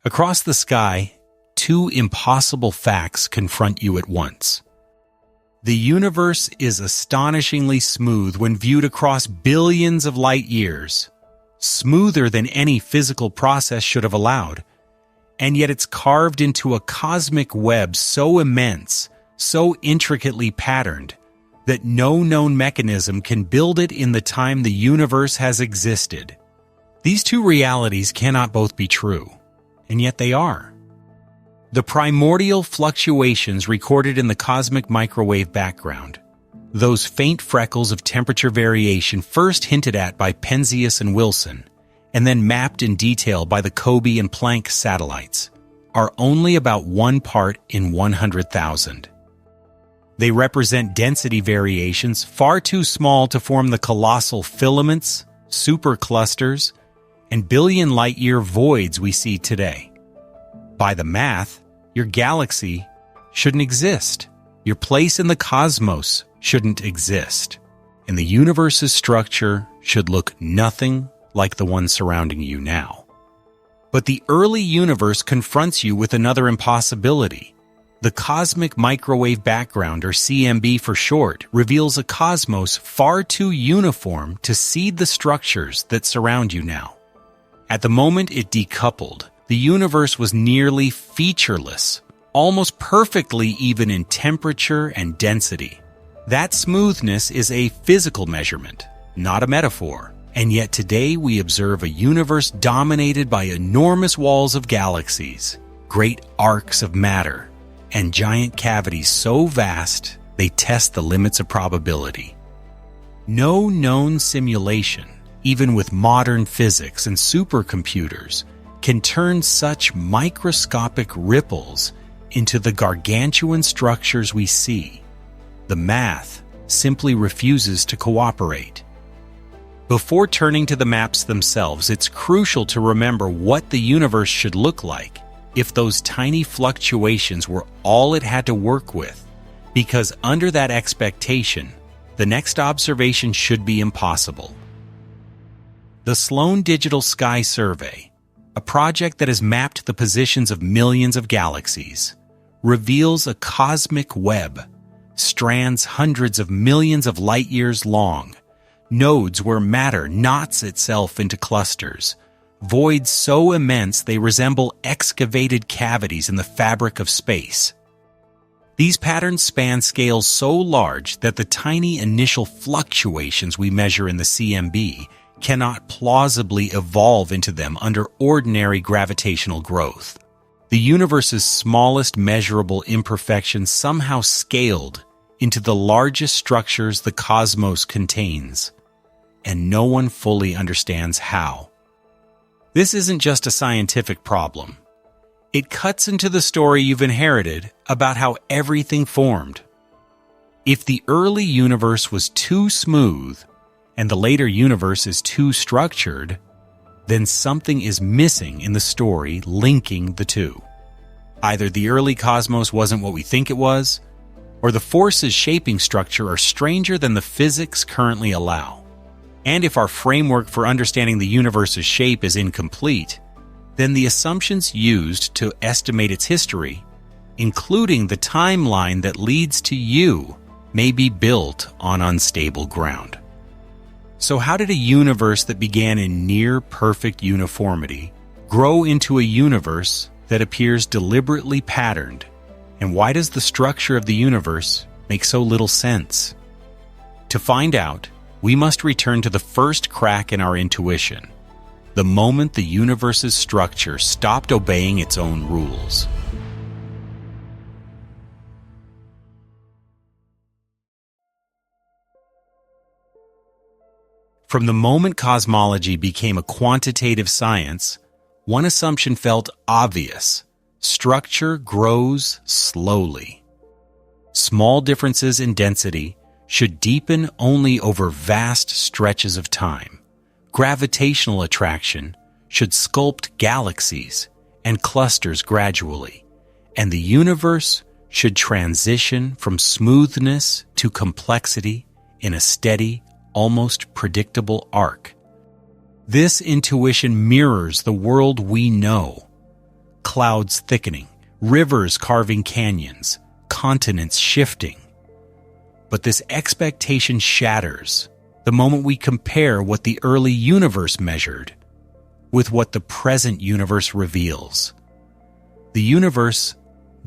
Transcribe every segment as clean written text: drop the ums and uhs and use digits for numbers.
Across the sky, two impossible facts confront you at once. The universe is astonishingly smooth when viewed across billions of light years, smoother than any physical process should have allowed, and yet it's carved into a cosmic web so immense, so intricately patterned, that no known mechanism can build it in the time the universe has existed. These two realities cannot both be true, and yet they are. The primordial fluctuations recorded in the cosmic microwave background, those faint freckles of temperature variation first hinted at by Penzias and Wilson, and then mapped in detail by the Kobe and Planck satellites, are only about 1 part in 100,000. They represent density variations far too small to form the colossal filaments, superclusters, and billion light-year voids we see today. By the math, your galaxy shouldn't exist. Your place in the cosmos shouldn't exist. And the universe's structure should look nothing like the one surrounding you now. But the early universe confronts you with another impossibility. The cosmic microwave background, or CMB for short, reveals a cosmos far too uniform to seed the structures that surround you now. At the moment it decoupled, the universe was nearly featureless, almost perfectly even in temperature and density. That smoothness is a physical measurement, not a metaphor. And yet today we observe a universe dominated by enormous walls of galaxies, great arcs of matter, and giant cavities so vast they test the limits of probability. No known simulation, even with modern physics and supercomputers, can turn such microscopic ripples into the gargantuan structures we see. The math simply refuses to cooperate. Before turning to the maps themselves, it's crucial to remember what the universe should look like if those tiny fluctuations were all it had to work with, because under that expectation, the next observation should be impossible. The Sloan Digital Sky Survey, a project that has mapped the positions of millions of galaxies, reveals a cosmic web, strands hundreds of millions of light years long, nodes where matter knots itself into clusters, voids so immense they resemble excavated cavities in the fabric of space. These patterns span scales so large that the tiny initial fluctuations we measure in the CMB cannot plausibly evolve into them under ordinary gravitational growth. The universe's smallest measurable imperfections somehow scaled into the largest structures the cosmos contains, and no one fully understands how. This isn't just a scientific problem. It cuts into the story you've inherited about how everything formed. If the early universe was too smooth, and the later universe is too structured, then something is missing in the story linking the two. Either the early cosmos wasn't what we think it was, or the forces shaping structure are stranger than the physics currently allow. And if our framework for understanding the universe's shape is incomplete, then the assumptions used to estimate its history, including the timeline that leads to you, may be built on unstable ground. So how did a universe that began in near-perfect uniformity grow into a universe that appears deliberately patterned? And why does the structure of the universe make so little sense? To find out, we must return to the first crack in our intuition, the moment the universe's structure stopped obeying its own rules. From the moment cosmology became a quantitative science, one assumption felt obvious: structure grows slowly. Small differences in density should deepen only over vast stretches of time. Gravitational attraction should sculpt galaxies and clusters gradually, and the universe should transition from smoothness to complexity in a steady, almost predictable arc. This intuition mirrors the world we know. clouds thickening, rivers carving canyons, continents shifting. But this expectation shatters the moment we compare what the early universe measured with what the present universe reveals. The universe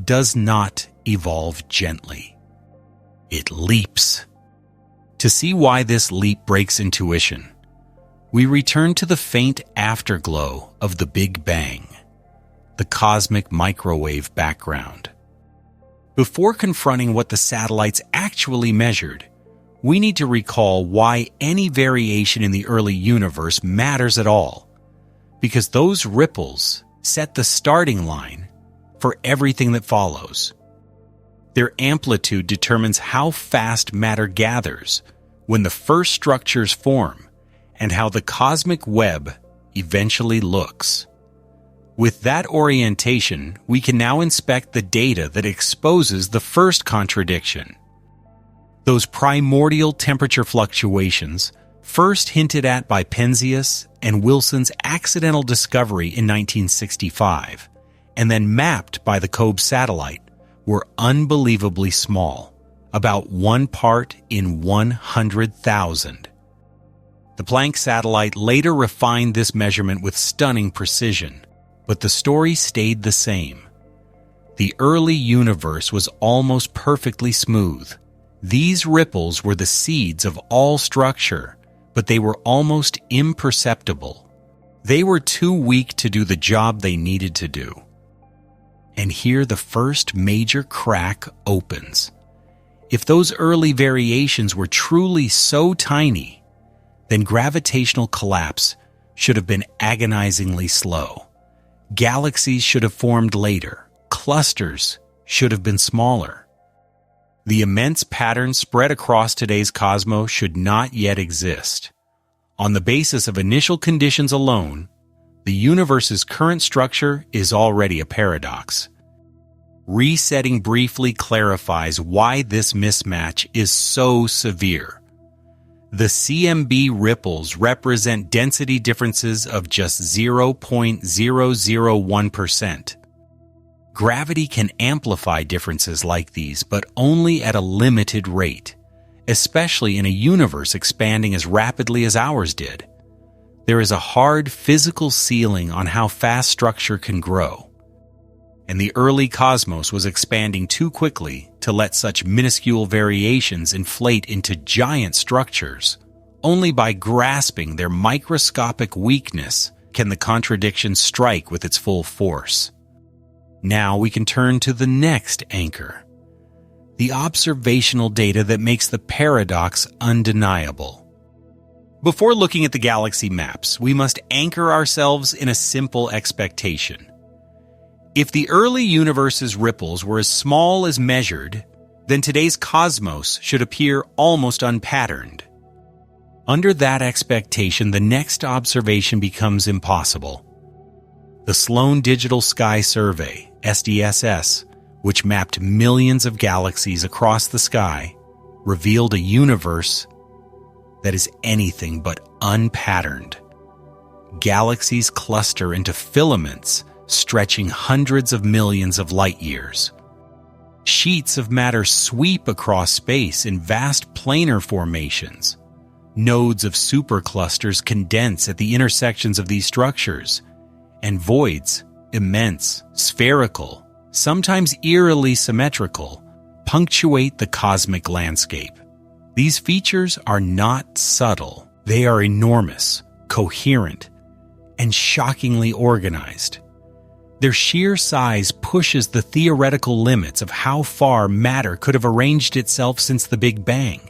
does not evolve gently. It leaps. To see why this leap breaks intuition, we return to the faint afterglow of the Big Bang, the cosmic microwave background. Before confronting what the satellites actually measured, we need to recall why any variation in the early universe matters at all, because those ripples set the starting line for everything that follows. Their amplitude determines how fast matter gathers when the first structures form and how the cosmic web eventually looks. With that orientation, we can now inspect the data that exposes the first contradiction. Those primordial temperature fluctuations, first hinted at by Penzias and Wilson's accidental discovery in 1965, and then mapped by the COBE satellite, were unbelievably small, about 1 part in 100,000. The Planck satellite later refined this measurement with stunning precision, but the story stayed the same. The early universe was almost perfectly smooth. These ripples were the seeds of all structure, but they were almost imperceptible. They were too weak to do the job they needed to do. And here the first major crack opens. If those early variations were truly so tiny, then gravitational collapse should have been agonizingly slow. Galaxies should have formed later. Clusters should have been smaller. The immense patterns spread across today's cosmos should not yet exist. On the basis of initial conditions alone, the universe's current structure is already a paradox. Resetting briefly clarifies why this mismatch is so severe. The CMB ripples represent density differences of just 0.001%. Gravity can amplify differences like these, but only at a limited rate, especially in a universe expanding as rapidly as ours did. There is a hard physical ceiling on how fast structure can grow, and the early cosmos was expanding too quickly to let such minuscule variations inflate into giant structures. Only by grasping their microscopic weakness can the contradiction strike with its full force. Now we can turn to the next anchor, the observational data that makes the paradox undeniable. Before looking at the galaxy maps, we must anchor ourselves in a simple expectation. If the early universe's ripples were as small as measured, then today's cosmos should appear almost unpatterned. Under that expectation, the next observation becomes impossible. The Sloan Digital Sky Survey, SDSS, which mapped millions of galaxies across the sky, revealed a universe that is anything but unpatterned. Galaxies cluster into filaments stretching hundreds of millions of light years. Sheets of matter sweep across space in vast planar formations. Nodes of superclusters condense at the intersections of these structures, and voids, immense, spherical, sometimes eerily symmetrical, punctuate the cosmic landscape. These features are not subtle. They are enormous, coherent, and shockingly organized. Their sheer size pushes the theoretical limits of how far matter could have arranged itself since the Big Bang.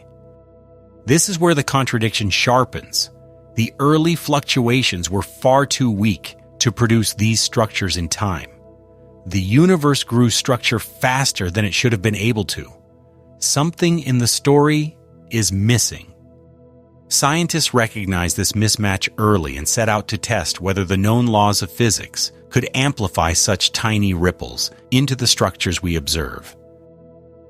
This is where the contradiction sharpens. The early fluctuations were far too weak to produce these structures in time. The universe grew structure faster than it should have been able to. Something in the story is missing. Scientists recognized this mismatch early and set out to test whether the known laws of physics could amplify such tiny ripples into the structures we observe.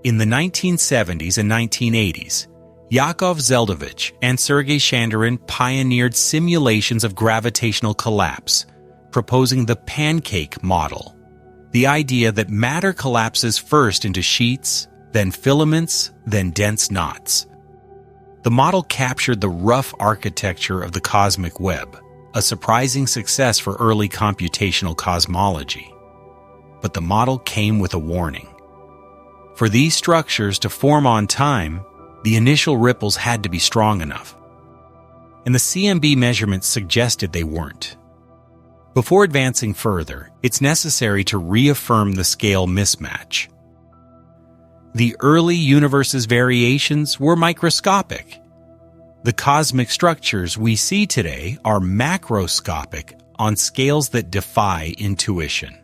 In the 1970s and 1980s, Yakov Zeldovich and Sergei Shandarin pioneered simulations of gravitational collapse, proposing the pancake model, the idea that matter collapses first into sheets, then filaments, then dense knots. The model captured the rough architecture of the cosmic web, a surprising success for early computational cosmology. But the model came with a warning. For these structures to form on time, the initial ripples had to be strong enough. And the CMB measurements suggested they weren't. Before advancing further, it's necessary to reaffirm the scale mismatch. The early universe's variations were microscopic. The cosmic structures we see today are macroscopic on scales that defy intuition.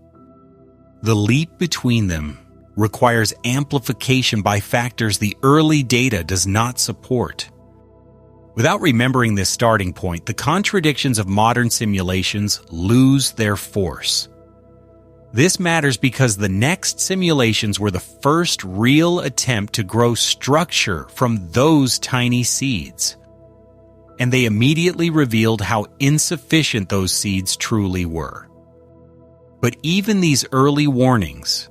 The leap between them requires amplification by factors the early data does not support. Without remembering this starting point, the contradictions of modern simulations lose their force. This matters because the next simulations were the first real attempt to grow structure from those tiny seeds. And they immediately revealed how insufficient those seeds truly were. But even these early warnings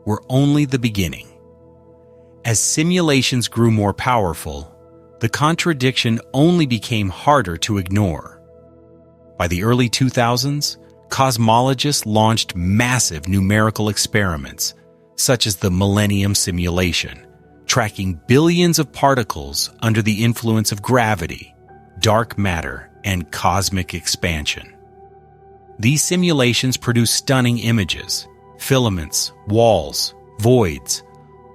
were only the beginning. As simulations grew more powerful, the contradiction only became harder to ignore. By the early 2000s, cosmologists launched massive numerical experiments, such as the Millennium Simulation, tracking billions of particles under the influence of gravity, dark matter, and cosmic expansion. These simulations produce stunning images, filaments, walls, voids,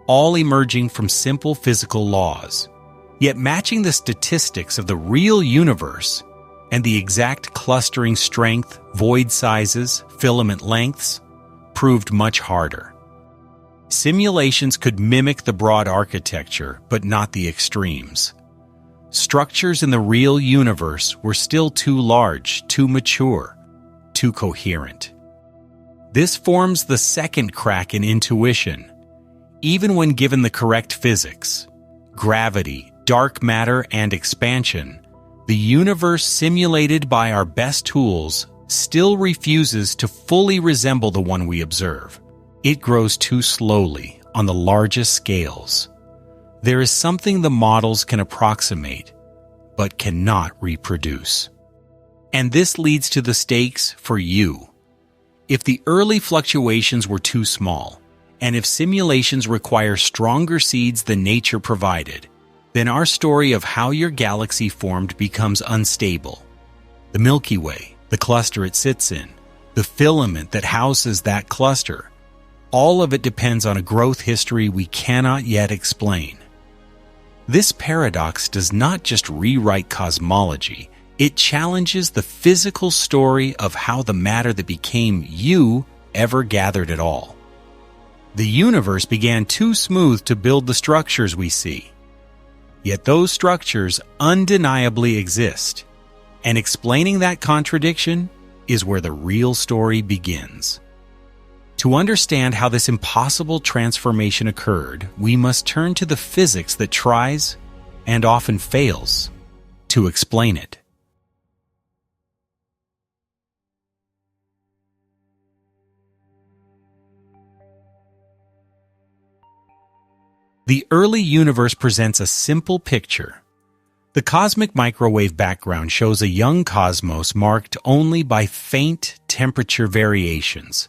all emerging from simple physical laws. Yet matching the statistics of the real universe and the exact clustering strength, void sizes, filament lengths proved much harder. Simulations could mimic the broad architecture, but not the extremes. Structures in the real universe were still too large, too mature, too coherent. This forms the second crack in intuition. Even when given the correct physics, gravity, dark matter, and expansion, the universe simulated by our best tools still refuses to fully resemble the one we observe. It grows too slowly on the largest scales. There is something the models can approximate, but cannot reproduce. And this leads to the stakes for you. If the early fluctuations were too small, and if simulations require stronger seeds than nature provided, then our story of how your galaxy formed becomes unstable. The Milky Way, the cluster it sits in, the filament that houses that cluster, all of it depends on a growth history we cannot yet explain. This paradox does not just rewrite cosmology, it challenges the physical story of how the matter that became you ever gathered at all. The universe began too smooth to build the structures we see. Yet those structures undeniably exist, and explaining that contradiction is where the real story begins. To understand how this impossible transformation occurred, we must turn to the physics that tries, and often fails, to explain it. The early universe presents a simple picture. The cosmic microwave background shows a young cosmos marked only by faint temperature variations,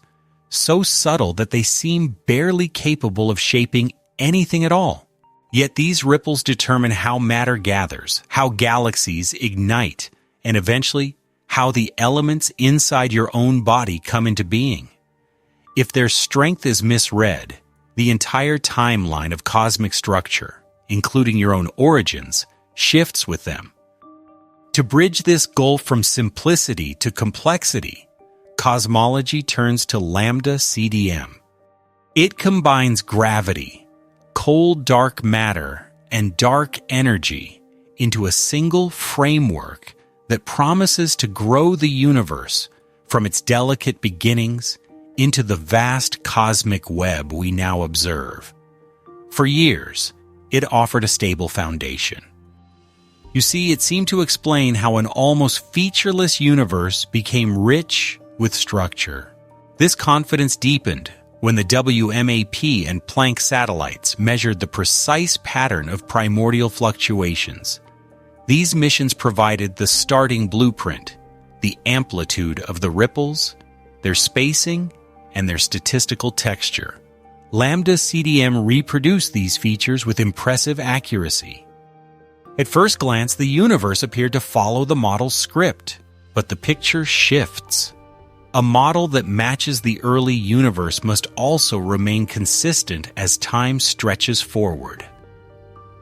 so subtle that they seem barely capable of shaping anything at all. Yet these ripples determine how matter gathers, how galaxies ignite, and eventually how the elements inside your own body come into being. If their strength is misread, the entire timeline of cosmic structure, including your own origins, shifts with them. To bridge this gulf from simplicity to complexity, cosmology turns to lambda CDM. It combines gravity, cold dark matter, and dark energy into a single framework that promises to grow the universe from its delicate beginnings into the vast cosmic web we now observe. For years, it offered a stable foundation. You see, it seemed to explain how an almost featureless universe became rich with structure, This confidence deepened when the WMAP and Planck satellites measured the precise pattern of primordial fluctuations. These missions provided the starting blueprint, the amplitude of the ripples, their spacing, and their statistical texture. Lambda CDM reproduced these features with impressive accuracy. At first glance, the universe appeared to follow the model's script, but the picture shifts. A model that matches the early universe must also remain consistent as time stretches forward.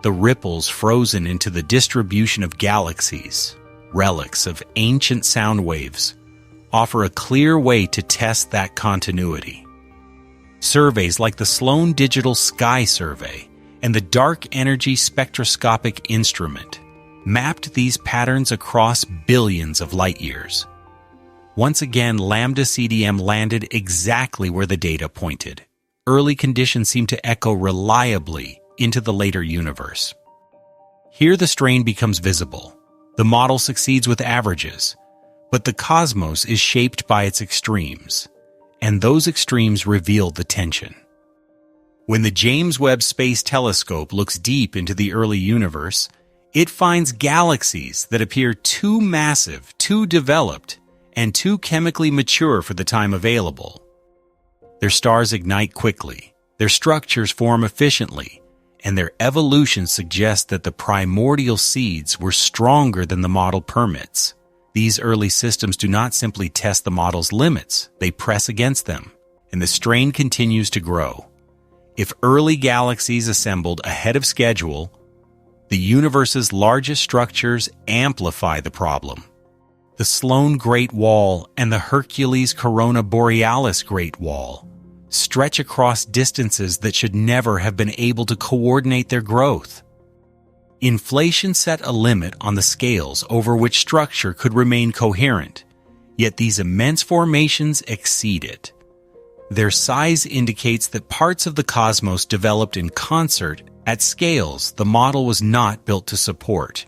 The ripples frozen into the distribution of galaxies, relics of ancient sound waves, offer a clear way to test that continuity. Surveys like the Sloan Digital Sky Survey and the Dark Energy Spectroscopic Instrument mapped these patterns across billions of light-years. Once again, Lambda CDM landed exactly where the data pointed. Early conditions seem to echo reliably into the later universe. Here the strain becomes visible. The model succeeds with averages, but the cosmos is shaped by its extremes, and those extremes reveal the tension. When the James Webb Space Telescope looks deep into the early universe, it finds galaxies that appear too massive, too developed, and too chemically mature for the time available. Their stars ignite quickly, their structures form efficiently, and their evolution suggests that the primordial seeds were stronger than the model permits. These early systems do not simply test the model's limits, they press against them, and the strain continues to grow. If early galaxies assembled ahead of schedule, the universe's largest structures amplify the problem. The Sloan Great Wall and the Hercules Corona Borealis Great Wall stretch across distances that should never have been able to coordinate their growth. Inflation set a limit on the scales over which structure could remain coherent, yet these immense formations exceed it. Their size indicates that parts of the cosmos developed in concert at scales the model was not built to support.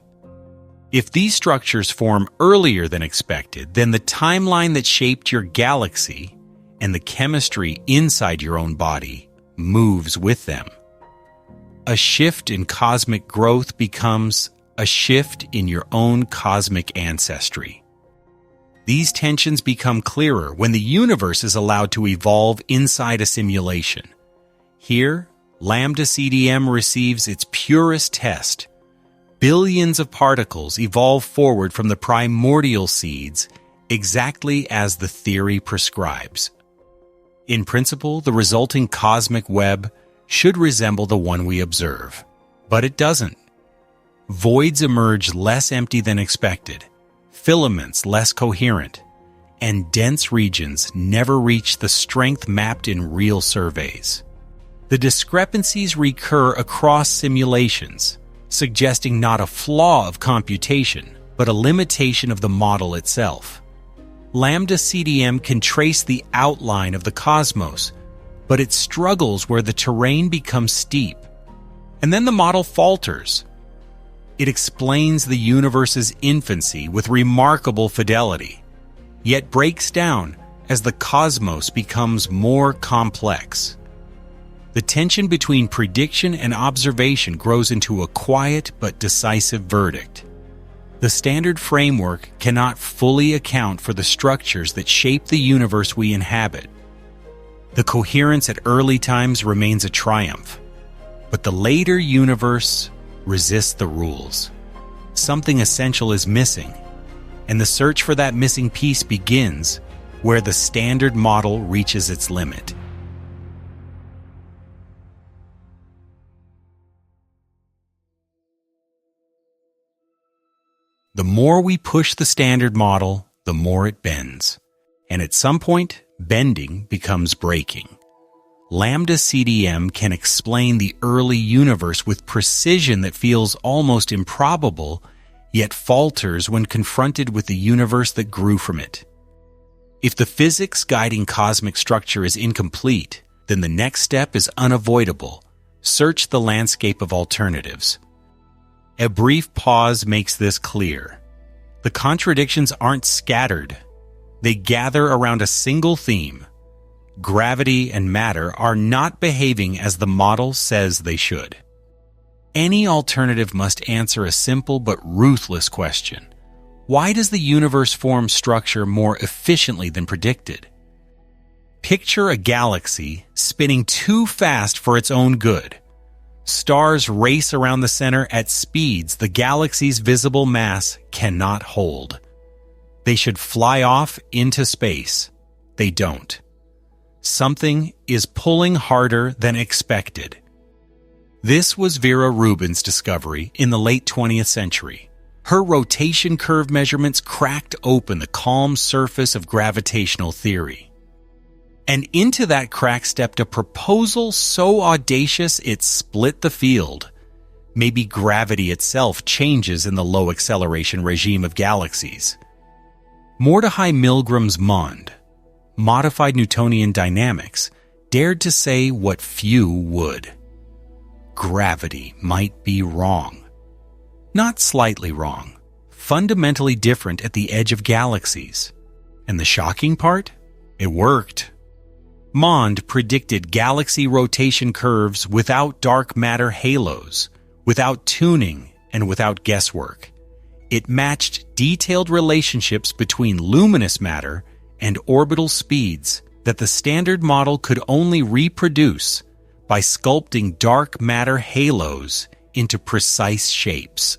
If these structures form earlier than expected, then the timeline that shaped your galaxy and the chemistry inside your own body moves with them. A shift in cosmic growth becomes a shift in your own cosmic ancestry. These tensions become clearer when the universe is allowed to evolve inside a simulation. Here, Lambda CDM receives its purest test. Billions of particles evolve forward from the primordial seeds exactly as the theory prescribes. In principle, the resulting cosmic web should resemble the one we observe, but it doesn't. Voids emerge less empty than expected, filaments less coherent, and dense regions never reach the strength mapped in real surveys. The discrepancies recur across simulations, suggesting not a flaw of computation, but a limitation of the model itself. Lambda CDM can trace the outline of the cosmos, but it struggles where the terrain becomes steep. And then the model falters. It explains the universe's infancy with remarkable fidelity, yet breaks down as the cosmos becomes more complex. The tension between prediction and observation grows into a quiet but decisive verdict. The standard framework cannot fully account for the structures that shape the universe we inhabit. The coherence at early times remains a triumph, but the later universe resists the rules. Something essential is missing, and the search for that missing piece begins where the standard model reaches its limit. The more we push the standard model, the more it bends. And at some point, bending becomes breaking. Lambda CDM can explain the early universe with precision that feels almost improbable, yet falters when confronted with the universe that grew from it. If the physics guiding cosmic structure is incomplete, then the next step is unavoidable. Search the landscape of alternatives. A brief pause makes this clear. The contradictions aren't scattered. They gather around a single theme, Gravity and matter are not behaving as the model says they should. Any alternative must answer a simple but ruthless question. Why does the universe form structure more efficiently than predicted? Picture a galaxy spinning too fast for its own good. Stars race around the center at speeds the galaxy's visible mass cannot hold. They should fly off into space. They don't. Something is pulling harder than expected. This was Vera Rubin's discovery in the late 20th century. Her rotation curve measurements cracked open the calm surface of gravitational theory. And into that crack stepped a proposal so audacious it split the field. Maybe gravity itself changes in the low acceleration regime of galaxies. Mordechai Milgram's Mond, modified Newtonian dynamics, dared to say what few would. Gravity might be wrong. Not slightly wrong, fundamentally different at the edge of galaxies. And the shocking part? It worked. Mond predicted galaxy rotation curves without dark matter halos, without tuning, and without guesswork. It matched detailed relationships between luminous matter and orbital speeds that the standard model could only reproduce by sculpting dark matter halos into precise shapes.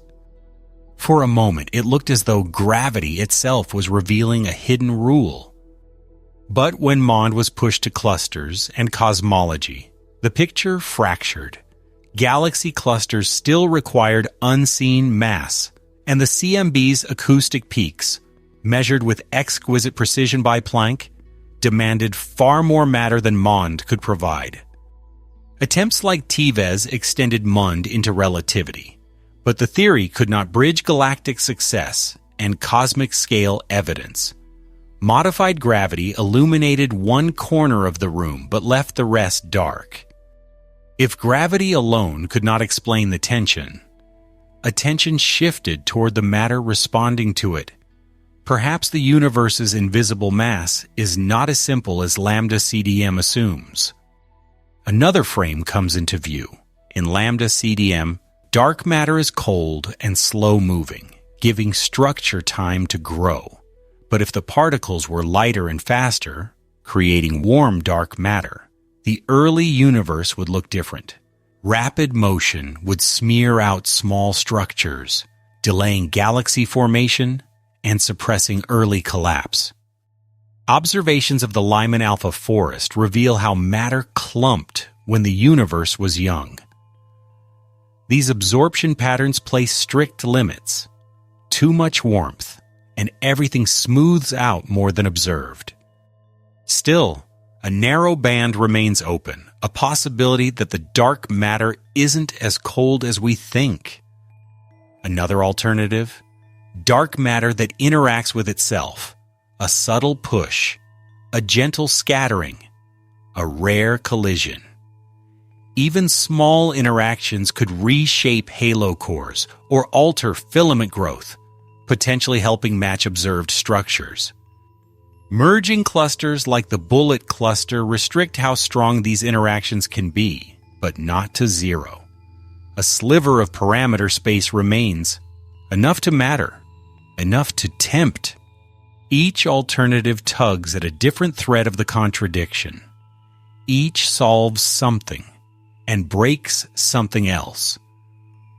For a moment, it looked as though gravity itself was revealing a hidden rule. But when Mond was pushed to clusters and cosmology, the picture fractured. Galaxy clusters still required unseen mass, and the CMB's acoustic peaks, measured with exquisite precision by Planck, demanded far more matter than Mond could provide. Attempts like TiVe's extended Mond into relativity, but the theory could not bridge galactic success and cosmic scale evidence. Modified gravity illuminated one corner of the room but left the rest dark. If gravity alone could not explain the tension, attention shifted toward the matter responding to it. Perhaps the universe's invisible mass is not as simple as lambda CDM assumes. Another frame comes into view. In lambda CDM, dark matter is cold and slow-moving, giving structure time to grow. But if the particles were lighter and faster, creating warm dark matter, the early universe would look different. Rapid motion would smear out small structures, delaying galaxy formation and suppressing early collapse. Observations of the Lyman Alpha forest reveal how matter clumped when the universe was young. These absorption patterns place strict limits. Too much warmth, and everything smooths out more than observed. Still, a narrow band remains open, a possibility that the dark matter isn't as cold as we think. Another alternative? Dark matter that interacts with itself, a subtle push, a gentle scattering, a rare collision. Even small interactions could reshape halo cores or alter filament growth, potentially helping match observed structures. Merging clusters like the bullet cluster restrict how strong these interactions can be, but not to zero. A sliver of parameter space remains, enough to matter, enough to tempt. Each alternative tugs at a different thread of the contradiction. Each solves something and breaks something else.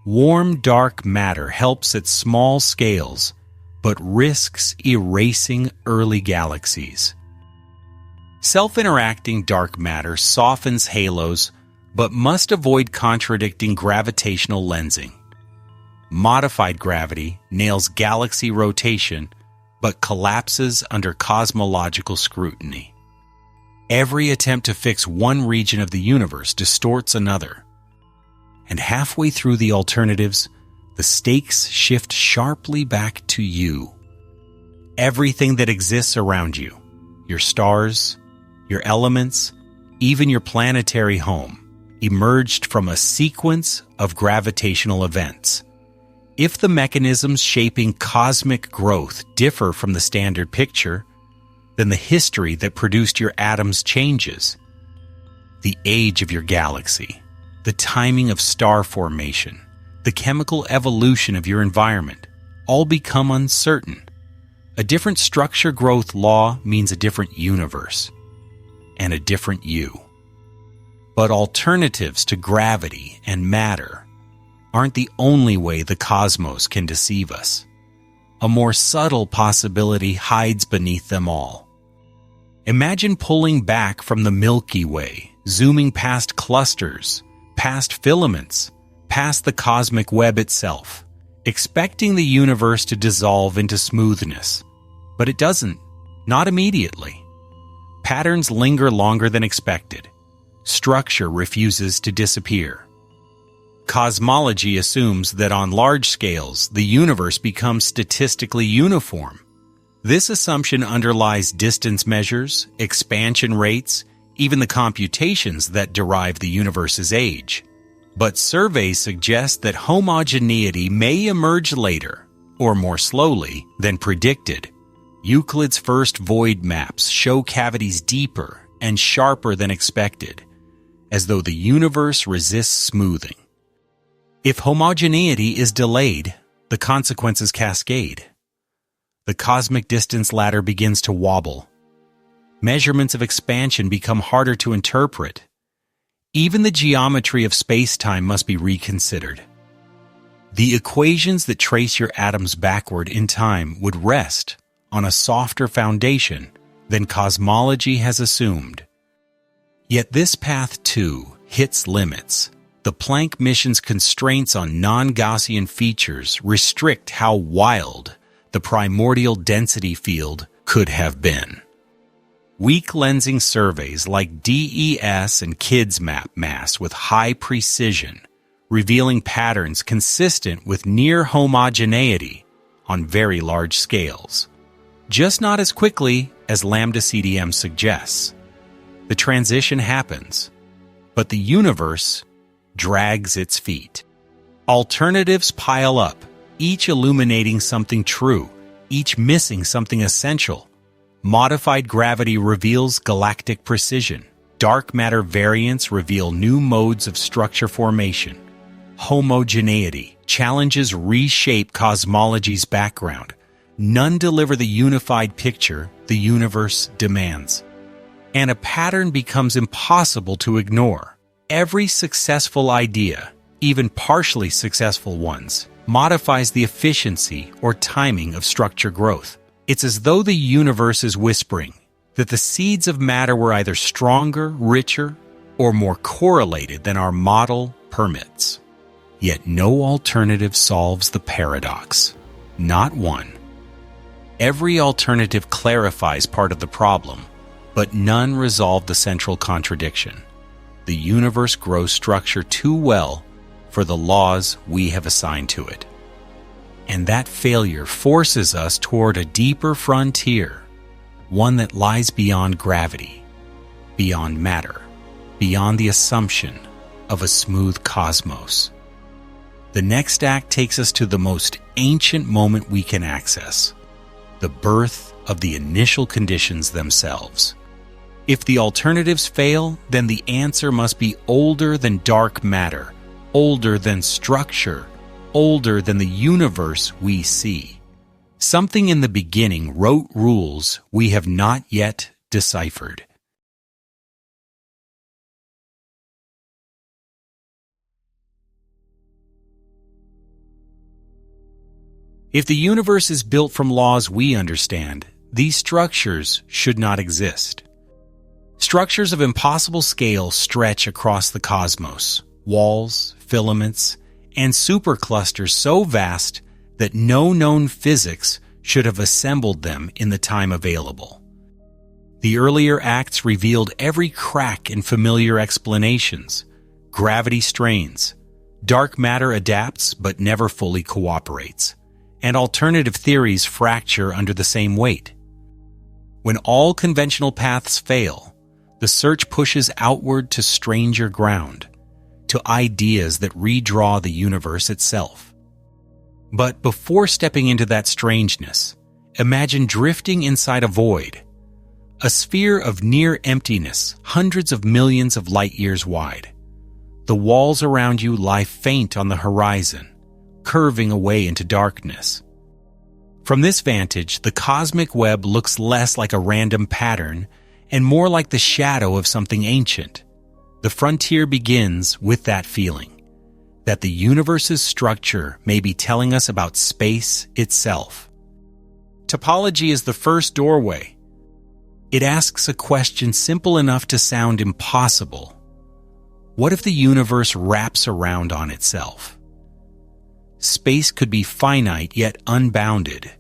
Warm dark matter helps at small scales, but risks erasing early galaxies. Self-interacting dark matter softens halos, but must avoid contradicting gravitational lensing. Modified gravity nails galaxy rotation, but collapses under cosmological scrutiny. Every attempt to fix one region of the universe distorts another. And halfway through the alternatives, the stakes shift sharply back to you. Everything that exists around you, your stars, your elements, even your planetary home, emerged from a sequence of gravitational events. If the mechanisms shaping cosmic growth differ from the standard picture, then the history that produced your atoms changes. The age of your galaxy, the timing of star formation, the chemical evolution of your environment all become uncertain. A different structure growth law means a different universe and a different you. But alternatives to gravity and matter aren't the only way the cosmos can deceive us. A more subtle possibility hides beneath them all. Imagine pulling back from the Milky Way, zooming past clusters, past filaments, past the cosmic web itself, expecting the universe to dissolve into smoothness. But it doesn't, not immediately. Patterns linger longer than expected. Structure refuses to disappear. Cosmology assumes that on large scales, the universe becomes statistically uniform. This assumption underlies distance measures, expansion rates, even the computations that derive the universe's age. But surveys suggest that homogeneity may emerge later, or more slowly, than predicted. Euclid's first void maps show cavities deeper and sharper than expected, as though the universe resists smoothing. If homogeneity is delayed, the consequences cascade. The cosmic distance ladder begins to wobble. Measurements of expansion become harder to interpret. Even the geometry of space-time must be reconsidered. The equations that trace your atoms backward in time would rest on a softer foundation than cosmology has assumed. Yet this path, too, hits limits. The Planck mission's constraints on non-Gaussian features restrict how wild the primordial density field could have been. Weak lensing surveys like DES and KIDS map mass with high precision, revealing patterns consistent with near homogeneity on very large scales. Just not as quickly as Lambda CDM suggests. The transition happens, but the universe drags its feet. Alternatives pile up, each illuminating something true, each missing something essential. Modified gravity reveals galactic precision. Dark matter variants reveal new modes of structure formation. Homogeneity challenges reshape cosmology's background. None deliver the unified picture the universe demands. And a pattern becomes impossible to ignore. Every successful idea, even partially successful ones, modifies the efficiency or timing of structure growth. It's as though the universe is whispering that the seeds of matter were either stronger, richer, or more correlated than our model permits. Yet no alternative solves the paradox. Not one. Every alternative clarifies part of the problem, but none resolve the central contradiction. The universe grows structure too well for the laws we have assigned to it. And that failure forces us toward a deeper frontier, one that lies beyond gravity, beyond matter, beyond the assumption of a smooth cosmos. The next act takes us to the most ancient moment we can access, the birth of the initial conditions themselves. If the alternatives fail, then the answer must be older than dark matter, older than structure, older than the universe we see. Something in the beginning wrote rules we have not yet deciphered. If the universe is built from laws we understand, these structures should not exist. Structures of impossible scale stretch across the cosmos, walls, filaments, and superclusters so vast that no known physics should have assembled them in the time available. The earlier acts revealed every crack in familiar explanations. Gravity strains. Dark matter adapts but never fully cooperates. And alternative theories fracture under the same weight. When all conventional paths fail, the search pushes outward to stranger ground, to ideas that redraw the universe itself. But before stepping into that strangeness, imagine drifting inside a void, a sphere of near emptiness, hundreds of millions of light-years wide. The walls around you lie faint on the horizon, curving away into darkness. From this vantage, the cosmic web looks less like a random pattern and more like the shadow of something ancient. The frontier begins with that feeling, that the universe's structure may be telling us about space itself. Topology is the first doorway. It asks a question simple enough to sound impossible. What if the universe wraps around on itself? Space could be finite yet unbounded,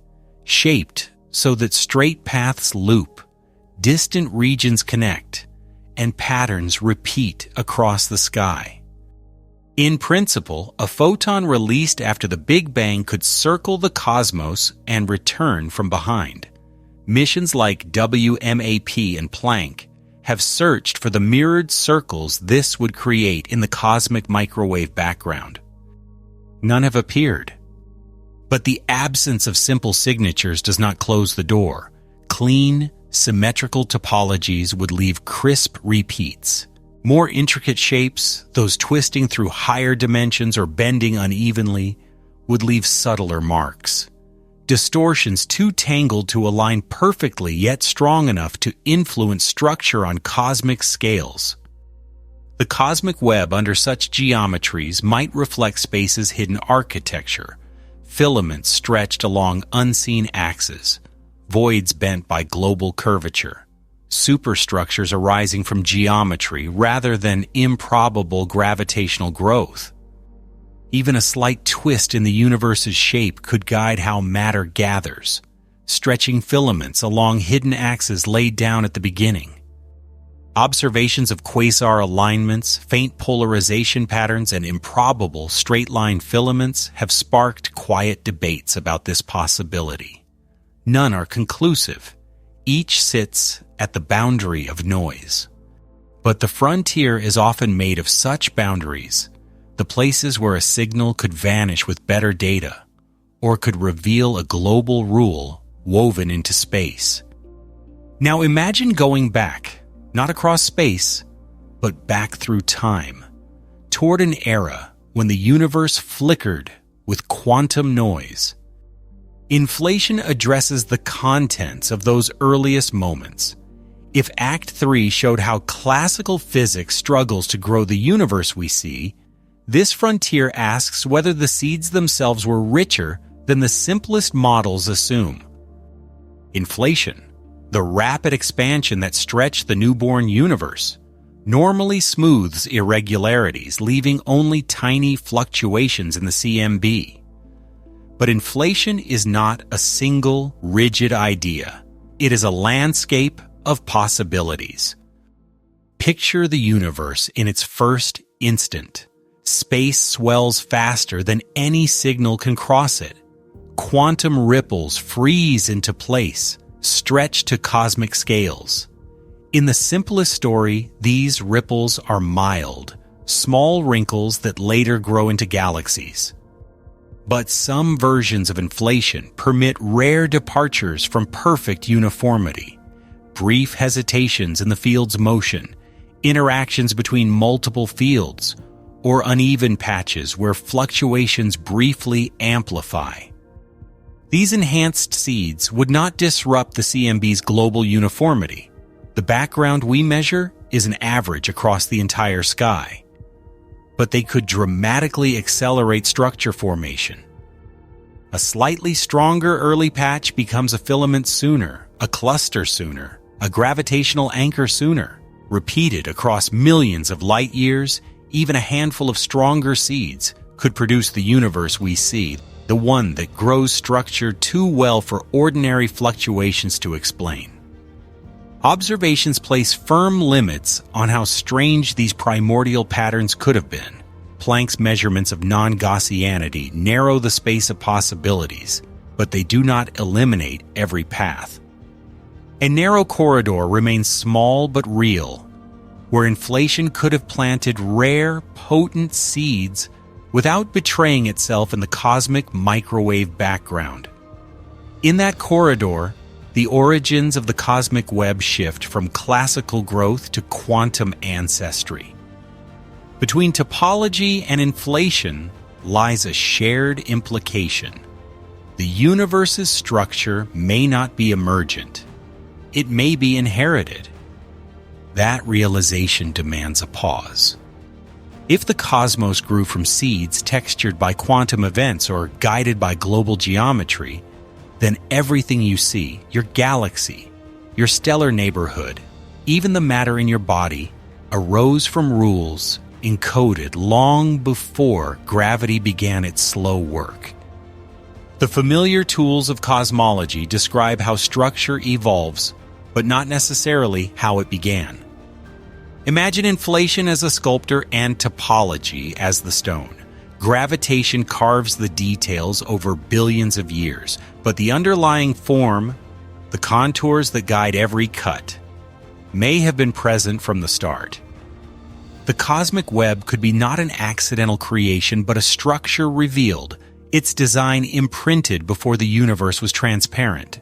shaped so that straight paths loop, distant regions connect, and patterns repeat across the sky. In principle, a photon released after the Big Bang could circle the cosmos and return from behind. Missions like WMAP and Planck have searched for the mirrored circles this would create in the cosmic microwave background. None have appeared. But the absence of simple signatures does not close the door. Clean, symmetrical topologies would leave crisp repeats. More intricate shapes, those twisting through higher dimensions or bending unevenly, would leave subtler marks. Distortions too tangled to align perfectly yet strong enough to influence structure on cosmic scales. The cosmic web under such geometries might reflect space's hidden architecture, filaments stretched along unseen axes, voids bent by global curvature, superstructures arising from geometry rather than improbable gravitational growth. Even a slight twist in the universe's shape could guide how matter gathers, stretching filaments along hidden axes laid down at the beginning. Observations of quasar alignments, faint polarization patterns, and improbable straight-line filaments have sparked quiet debates about this possibility. None are conclusive. Each sits at the boundary of noise. But the frontier is often made of such boundaries, the places where a signal could vanish with better data, or could reveal a global rule woven into space. Now imagine going back, not across space, but back through time, toward an era when the universe flickered with quantum noise. Inflation addresses the contents of those earliest moments. If Act 3 showed how classical physics struggles to grow the universe we see, this frontier asks whether the seeds themselves were richer than the simplest models assume. Inflation, the rapid expansion that stretched the newborn universe, normally smooths irregularities, leaving only tiny fluctuations in the CMB. But inflation is not a single, rigid idea. It is a landscape of possibilities. Picture the universe in its first instant. Space swells faster than any signal can cross it. Quantum ripples freeze into place, stretch to cosmic scales. In the simplest story, these ripples are mild, small wrinkles that later grow into galaxies. But some versions of inflation permit rare departures from perfect uniformity, brief hesitations in the field's motion, interactions between multiple fields, or uneven patches where fluctuations briefly amplify. These enhanced seeds would not disrupt the CMB's global uniformity. The background we measure is an average across the entire sky. But they could dramatically accelerate structure formation. A slightly stronger early patch becomes a filament sooner, a cluster sooner, a gravitational anchor sooner. Repeated across millions of light years, even a handful of stronger seeds could produce the universe we see, the one that grows structure too well for ordinary fluctuations to explain. Observations place firm limits on how strange these primordial patterns could have been. Planck's measurements of non-Gaussianity narrow the space of possibilities, but they do not eliminate every path. A narrow corridor remains small but real, where inflation could have planted rare, potent seeds without betraying itself in the cosmic microwave background. In that corridor, The origins of the cosmic web shift from classical growth to quantum ancestry. Between topology and inflation lies a shared implication. The universe's structure may not be emergent. It may be inherited. That realization demands a pause. If the cosmos grew from seeds textured by quantum events or guided by global geometry, then everything you see, your galaxy, your stellar neighborhood, even the matter in your body, arose from rules encoded long before gravity began its slow work. The familiar tools of cosmology describe how structure evolves, but not necessarily how it began. Imagine inflation as a sculptor and topology as the stone. Gravitation carves the details over billions of years, but the underlying form, the contours that guide every cut, may have been present from the start. The cosmic web could be not an accidental creation, but a structure revealed, its design imprinted before the universe was transparent.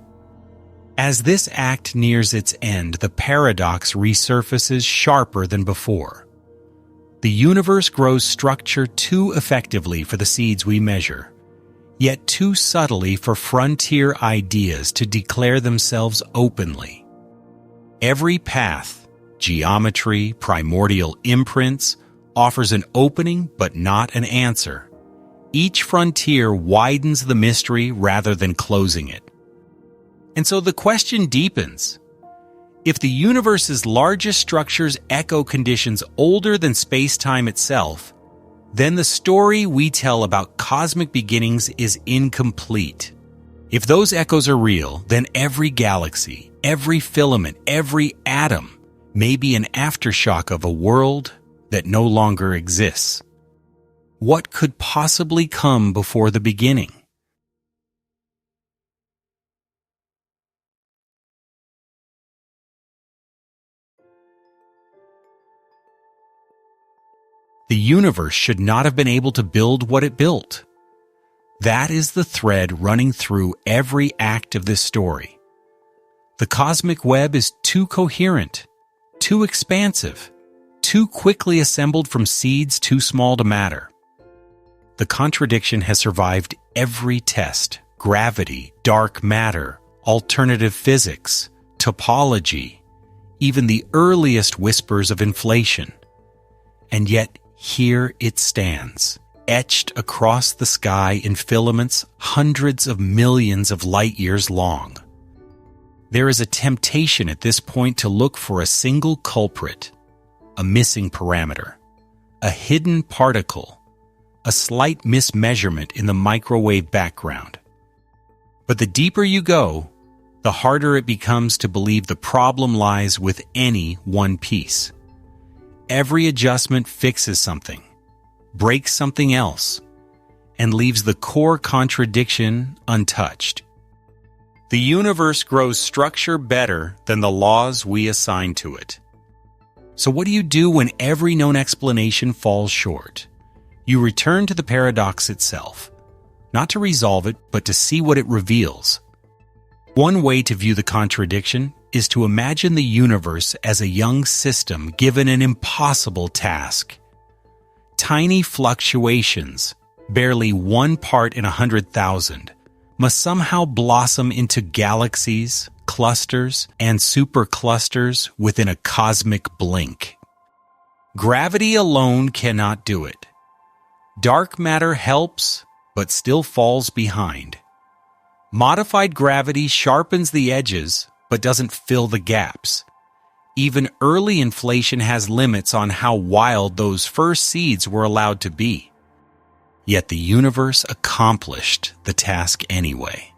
As this act nears its end, the paradox resurfaces sharper than before. The universe grows structure too effectively for the seeds we measure, yet too subtly for frontier ideas to declare themselves openly. Every path, geometry, primordial imprints, offers an opening but not an answer. Each frontier widens the mystery rather than closing it. And so the question deepens. If the universe's largest structures echo conditions older than space-time itself, then the story we tell about cosmic beginnings is incomplete. If those echoes are real, then every galaxy, every filament, every atom may be an aftershock of a world that no longer exists. What could possibly come before the beginning? The universe should not have been able to build what it built. That is the thread running through every act of this story. The cosmic web is too coherent, too expansive, too quickly assembled from seeds too small to matter. The contradiction has survived every test: gravity, dark matter, alternative physics, topology, even the earliest whispers of inflation. And yet, here it stands, etched across the sky in filaments hundreds of millions of light years long. There is a temptation at this point to look for a single culprit, a missing parameter, a hidden particle, a slight mismeasurement in the microwave background. But the deeper you go, the harder it becomes to believe the problem lies with any one piece. Every adjustment fixes something, breaks something else, and leaves the core contradiction untouched. The universe grows structure better than the laws we assign to it. So what do you do when every known explanation falls short? You return to the paradox itself, not to resolve it, but to see what it reveals. One way to view the contradiction is to imagine the universe as a young system given an impossible task. Tiny fluctuations, barely 1 part in 100,000, must somehow blossom into galaxies, clusters, and superclusters within a cosmic blink. Gravity alone cannot do it. Dark matter helps, but still falls behind. Modified gravity sharpens the edges, but doesn't fill the gaps. Even early inflation has limits on how wild those first seeds were allowed to be. Yet the universe accomplished the task anyway,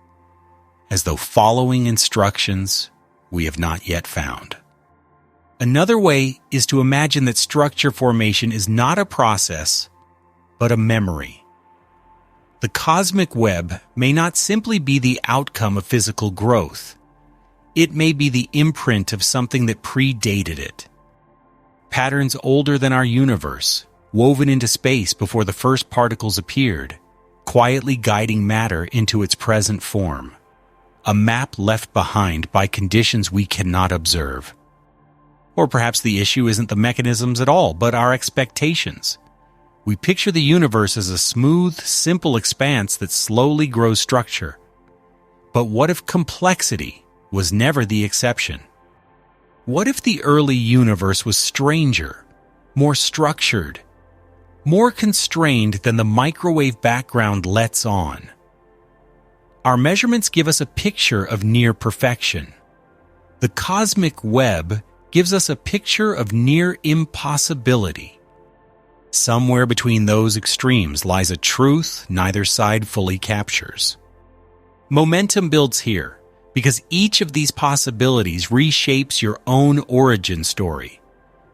as though following instructions we have not yet found. Another way is to imagine that structure formation is not a process, but a memory. The cosmic web may not simply be the outcome of physical growth. It may be the imprint of something that predated it. Patterns older than our universe, woven into space before the first particles appeared, quietly guiding matter into its present form. a map left behind by conditions we cannot observe. Or perhaps the issue isn't the mechanisms at all, but our expectations. We picture the universe as a smooth, simple expanse that slowly grows structure. But what if complexity was never the exception? What if the early universe was stranger, more structured, more constrained than the microwave background lets on? Our measurements give us a picture of near perfection. The cosmic web gives us a picture of near impossibility. Somewhere between those extremes lies a truth neither side fully captures. Momentum builds here, because each of these possibilities reshapes your own origin story.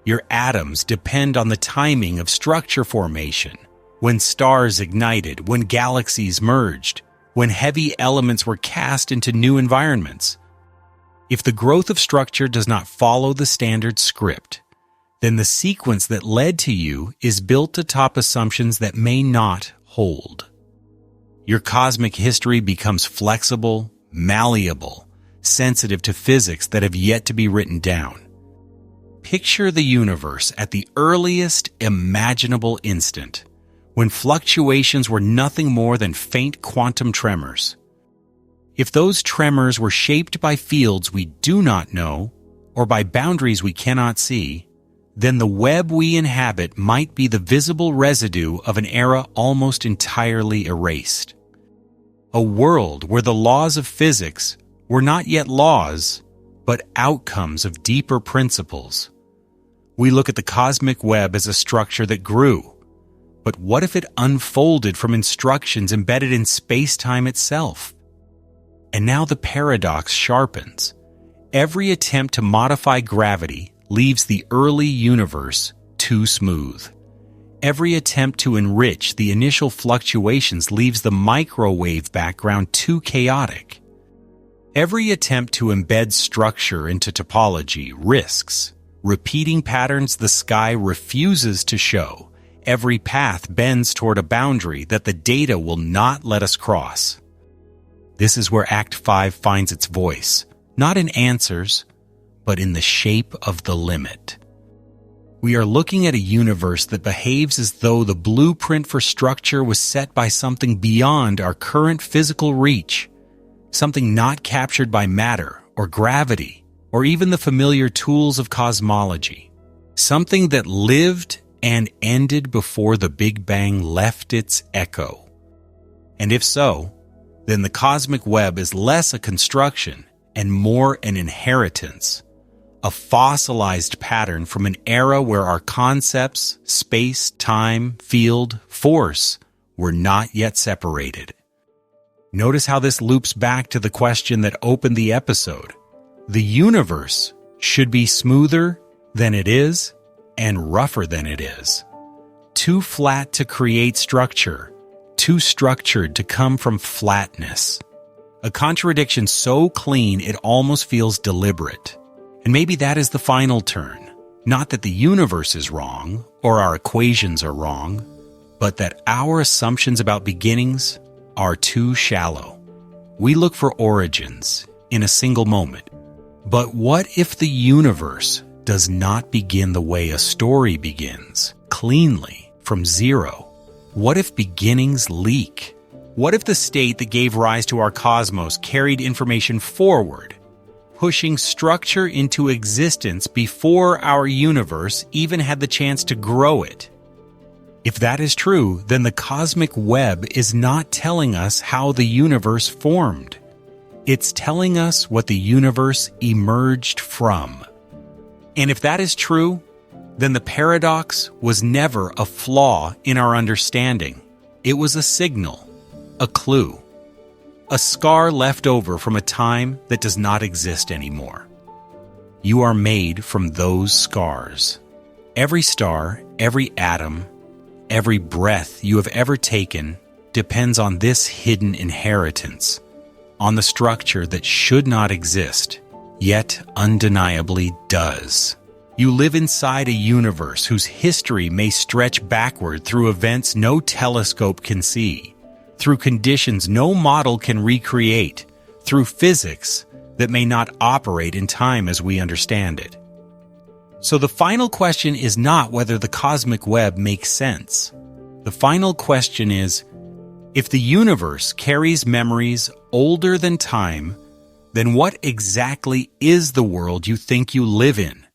Your atoms depend on the timing of structure formation, when stars ignited, when galaxies merged, when heavy elements were cast into new environments. If the growth of structure does not follow the standard script, then the sequence that led to you is built atop assumptions that may not hold. Your cosmic history becomes flexible, malleable, sensitive to physics that have yet to be written down. Picture the universe at the earliest imaginable instant, when fluctuations were nothing more than faint quantum tremors. If those tremors were shaped by fields we do not know, or by boundaries we cannot see, then the web we inhabit might be the visible residue of an era almost entirely erased. A world where the laws of physics were not yet laws, but outcomes of deeper principles. We look at the cosmic web as a structure that grew, but what if it unfolded from instructions embedded in space-time itself? And now the paradox sharpens. Every attempt to modify gravity leaves the early universe too smooth. Every attempt to enrich the initial fluctuations leaves the microwave background too chaotic. Every attempt to embed structure into topology risks repeating patterns the sky refuses to show. Every path bends toward a boundary that the data will not let us cross. This is where Act 5 finds its voice, not in answers, but in the shape of the limit. We are looking at a universe that behaves as though the blueprint for structure was set by something beyond our current physical reach, something not captured by matter or gravity or even the familiar tools of cosmology, something that lived and ended before the Big Bang left its echo. And if so, then the cosmic web is less a construction and more an inheritance, a fossilized pattern from an era where our concepts, space, time, field, force, were not yet separated. Notice how this loops back to the question that opened the episode. The universe should be smoother than it is and rougher than it is. Too flat to create structure, too structured to come from flatness. A contradiction so clean it almost feels deliberate. And maybe that is the final turn. Not that the universe is wrong or our equations are wrong, but that our assumptions about beginnings are too shallow. We look for origins in a single moment. But what if the universe does not begin the way a story begins, cleanly, from zero? What if beginnings leak? What if the state that gave rise to our cosmos carried information forward, pushing structure into existence before our universe even had the chance to grow it? If that is true, then the cosmic web is not telling us how the universe formed. It's telling us what the universe emerged from. And if that is true, then the paradox was never a flaw in our understanding. It was a signal, a clue, a scar left over from a time that does not exist anymore. You are made from those scars. Every star, every atom, every breath you have ever taken depends on this hidden inheritance, on the structure that should not exist, yet undeniably does. You live inside a universe whose history may stretch backward through events no telescope can see, through conditions no model can recreate, through physics that may not operate in time as we understand it. So the final question is not whether the cosmic web makes sense. The final question is, if the universe carries memories older than time, then what exactly is the world you think you live in?